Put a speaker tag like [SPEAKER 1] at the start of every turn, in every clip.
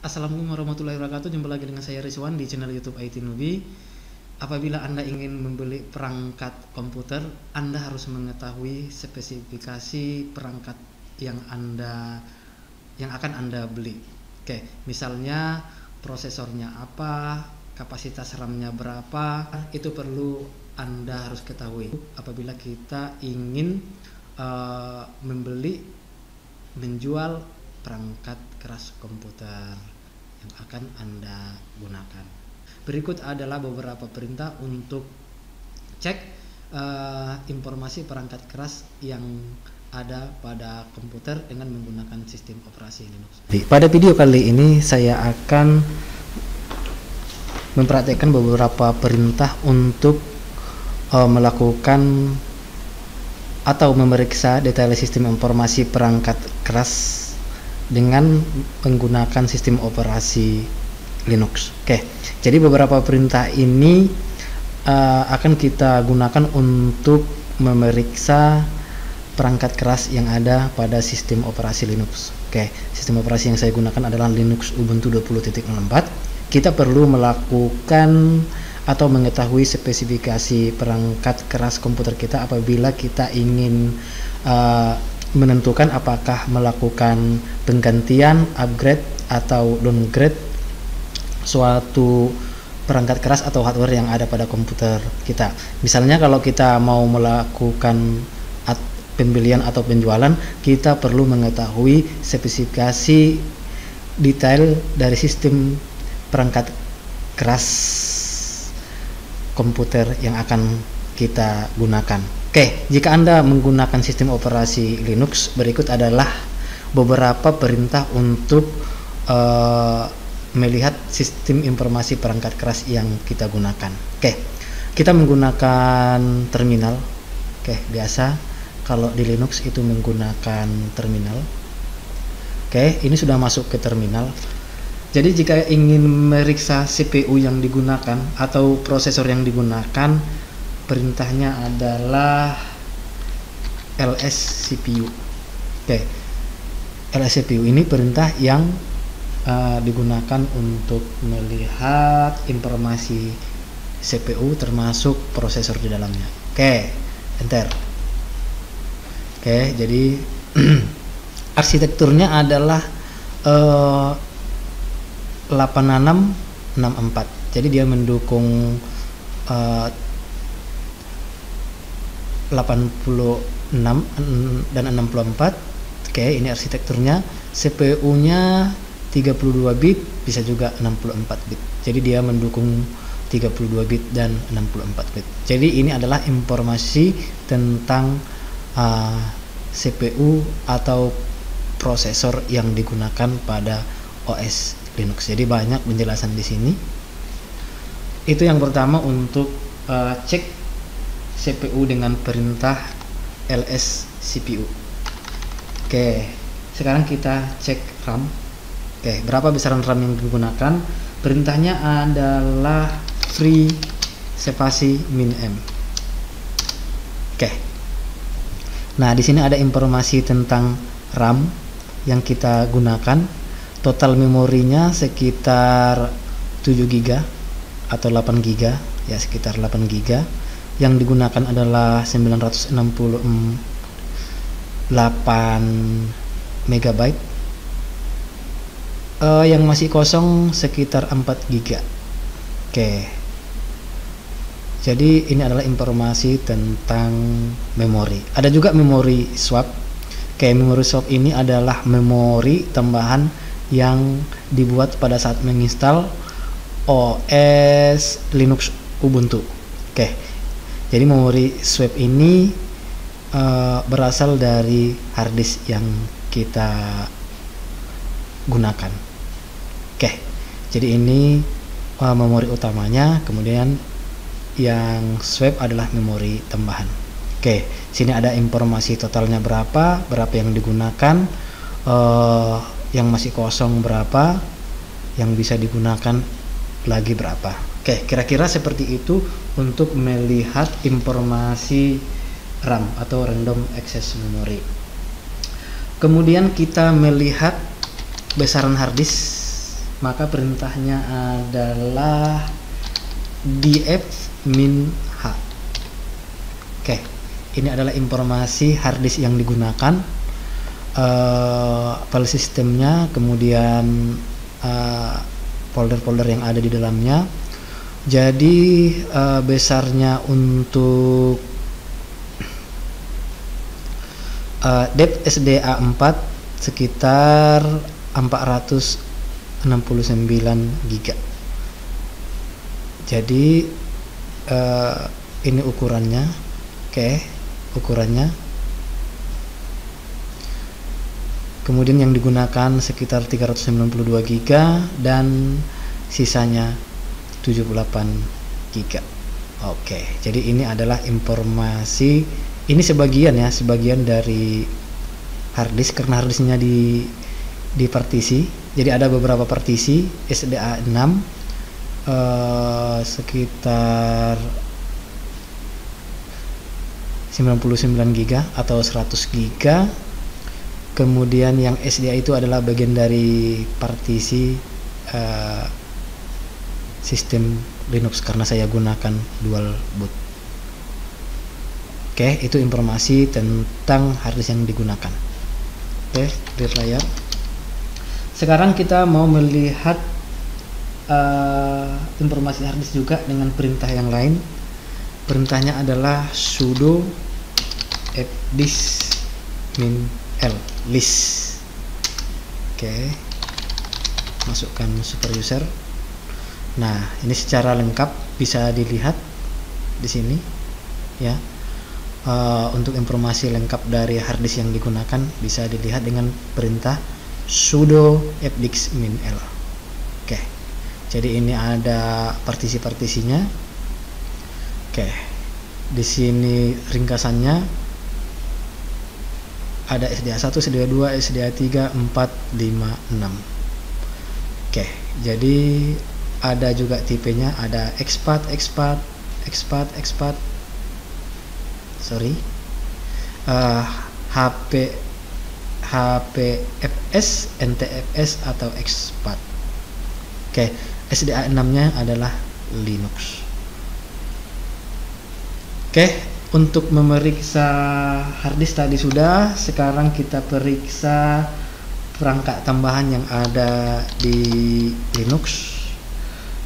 [SPEAKER 1] Assalamualaikum warahmatullahi wabarakatuh. Jumpa lagi dengan saya Rizwan di channel YouTube IT Nubi. Apabila Anda ingin membeli perangkat komputer, Anda harus mengetahui spesifikasi perangkat yang akan Anda beli. Oke, misalnya prosesornya apa, kapasitas RAM-nya berapa, itu perlu Anda harus ketahui apabila kita ingin menjual perangkat keras komputer yang akan Anda gunakan. Berikut adalah beberapa perintah untuk cek informasi perangkat keras yang ada pada komputer dengan menggunakan sistem operasi Linux. Pada video kali ini saya akan mempraktekkan beberapa perintah untuk melakukan atau memeriksa detail sistem informasi perangkat keras dengan menggunakan sistem operasi Linux. Oke, jadi beberapa perintah ini akan kita gunakan untuk memeriksa perangkat keras yang ada pada sistem operasi Linux. Oke, sistem operasi yang saya gunakan adalah Linux Ubuntu 20.04. Kita perlu melakukan atau mengetahui spesifikasi perangkat keras komputer kita apabila kita ingin menentukan apakah melakukan penggantian, upgrade atau downgrade suatu perangkat keras atau hardware yang ada pada komputer kita. Misalnya kalau kita mau melakukan pembelian atau penjualan, kita perlu mengetahui spesifikasi detail dari sistem perangkat keras komputer yang akan kita gunakan. Oke, jika Anda menggunakan sistem operasi Linux, berikut adalah beberapa perintah untuk melihat sistem informasi perangkat keras yang kita gunakan. Oke, kita menggunakan terminal. Oke, biasa kalau di Linux itu menggunakan terminal. Oke, ini sudah masuk ke terminal. Jadi jika ingin memeriksa CPU yang digunakan atau prosesor yang digunakan, perintahnya adalah ls CPU. Oke, ls CPU ini perintah yang digunakan untuk melihat informasi CPU termasuk prosesor di dalamnya. Oke, enter. Oke, jadi arsitekturnya adalah 8664. Jadi dia mendukung 86 dan 64. Oke, ini arsitekturnya. CPU-nya 32 bit, bisa juga 64 bit. Jadi dia mendukung 32 bit dan 64 bit. Jadi ini adalah informasi tentang CPU atau prosesor yang digunakan pada OS Linux. Jadi banyak penjelasan di sini. Itu yang pertama untuk cek CPU dengan perintah ls CPU. Oke, sekarang kita cek RAM. Oke, berapa besaran RAM yang digunakan? Perintahnya adalah free spasi min m. Oke. Nah, di sini ada informasi tentang RAM yang kita gunakan. Total memorinya sekitar 7 GB atau 8 GB, ya sekitar 8 GB. Yang digunakan adalah 968 MB. Yang masih kosong sekitar 4 GB. Oke. Jadi ini adalah informasi tentang memori. Ada juga memori swap. Oke, memori swap ini adalah memori tambahan yang dibuat pada saat menginstal OS Linux Ubuntu. Oke, jadi memori swap ini berasal dari harddisk yang kita gunakan. Oke, jadi ini memori utamanya, kemudian yang swap adalah memori tambahan. Oke, sini ada informasi totalnya berapa yang digunakan, yang masih kosong berapa, yang bisa digunakan lagi berapa. Oke, kira-kira seperti itu untuk melihat informasi RAM atau random access memory. Kemudian kita melihat besaran harddisk maka perintahnya adalah df-h. Oke, ini adalah informasi harddisk yang digunakan, file sistemnya, kemudian folder-folder yang ada di dalamnya. Jadi besarnya untuk dep SDA 4 sekitar 469 GB. Jadi ini ukurannya. Oke, ukurannya. Kemudian yang digunakan sekitar 392 GB dan sisanya 78 GB. Oke, jadi ini adalah informasi, ini sebagian dari harddisk, karena harddisknya di partisi. Jadi ada beberapa partisi SDA 6 sekitar 99 GB atau 100 GB. Kemudian yang SDA itu adalah bagian dari partisi sistem Linux, karena saya gunakan dual boot. Oke, itu informasi tentang harddisk yang digunakan. Oke, clear layar. Sekarang kita mau melihat informasi harddisk juga dengan perintah yang lain. Perintahnya adalah sudo fdisk min l list. Oke, masukkan super user. Nah, ini secara lengkap bisa dilihat di sini ya. Untuk informasi lengkap dari harddisk yang digunakan bisa dilihat dengan perintah sudo fdisk min l. Oke, jadi ini ada partisi-partisinya. Oke, di sini ringkasannya ada SDA 1, SDA 2, SDA 3, 4, 5, 6. Oke, jadi ada juga tipenya, ada expat, HPFS, NTFS atau expat. Oke, SDA 6 nya adalah Linux. Oke, untuk memeriksa harddisk tadi sudah. Sekarang kita periksa perangkat tambahan yang ada di Linux.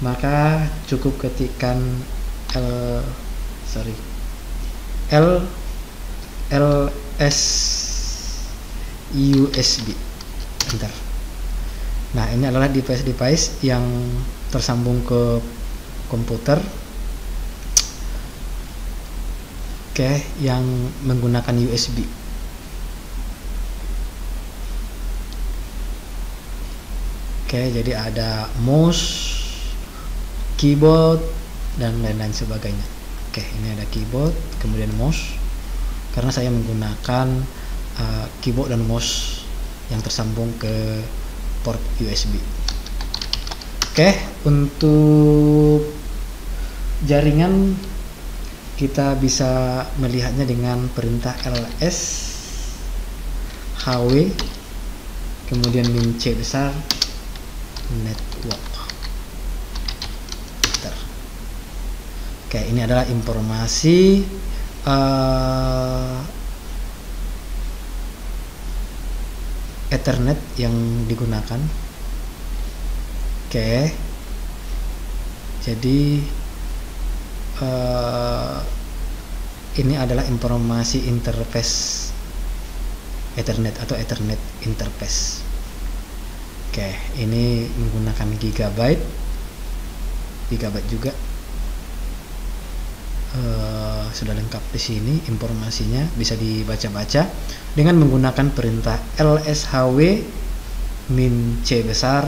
[SPEAKER 1] Maka cukup ketikkan ls USB, enter. Nah, ini adalah device yang tersambung ke komputer. Oke, yang menggunakan USB. Oke, jadi ada mouse, keyboard, dan lain-lain sebagainya. Oke, ini ada keyboard, kemudian mouse. Karena saya menggunakan keyboard dan mouse yang tersambung ke port USB. Oke, untuk jaringan kita bisa melihatnya dengan perintah ls hw kemudian min c besar network. Oke, ini adalah informasi Ethernet yang digunakan. Oke, jadi ini adalah informasi interface Ethernet atau Ethernet interface. Oke, ini menggunakan gigabyte juga. Sudah lengkap di sini informasinya, bisa dibaca-baca dengan menggunakan perintah lshw min c besar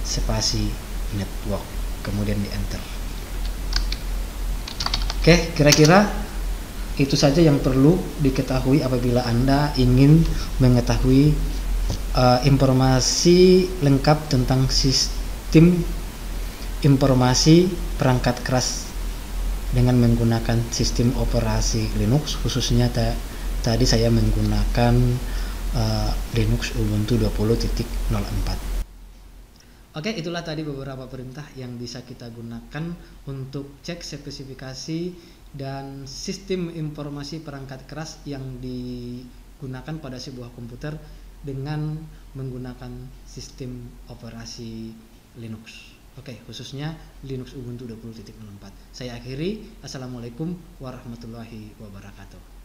[SPEAKER 1] spasi network kemudian di enter. Oke, kira-kira itu saja yang perlu diketahui apabila Anda ingin mengetahui informasi lengkap tentang sistem informasi perangkat keras dengan menggunakan sistem operasi Linux, khususnya tadi saya menggunakan Linux Ubuntu 20.04. Oke, itulah tadi beberapa perintah yang bisa kita gunakan untuk cek spesifikasi dan sistem informasi perangkat keras yang digunakan pada sebuah komputer dengan menggunakan sistem operasi Linux. Oke, khususnya Linux Ubuntu 20.04. Saya akhiri. Assalamualaikum warahmatullahi wabarakatuh.